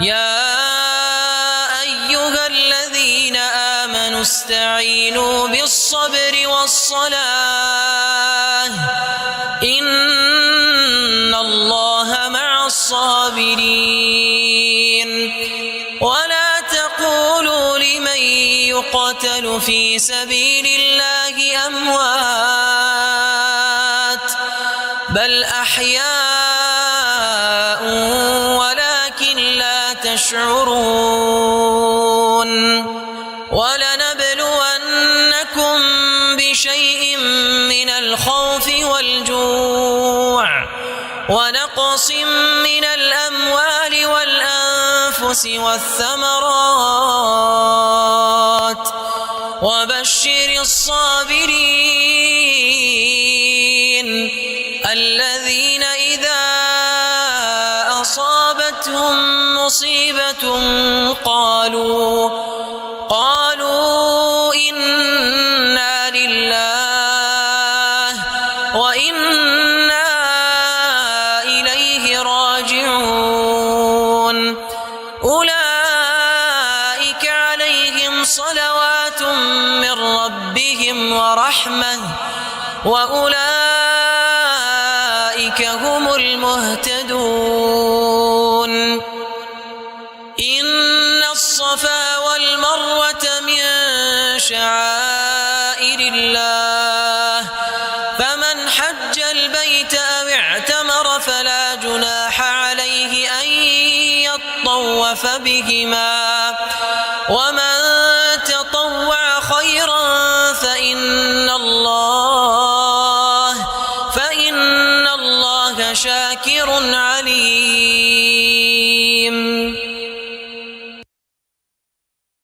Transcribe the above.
يا أيها الذين آمنوا استعينوا بالصبر والصلاة إن الله مع الصابرين ولا تقولوا لمن يقتل في سبيل الله أموات بل أحياء ولكن لا تشعرون ولنبلونكم بشيء من الخوف والجوع ونقص من الأموال والأنفس والثمرات وبشر الصابرين الذين إذا أصابتهم مصيبة قالوا إنا لله وإنا إليه راجعون أولئك عليهم صلوات من ربهم ورحمة وأولئك هم المهتدون إن الصفا والمروة من شعائر الله فمن حج البيت أو اعتمر فلا جناح عليه أن يطوف بهما وما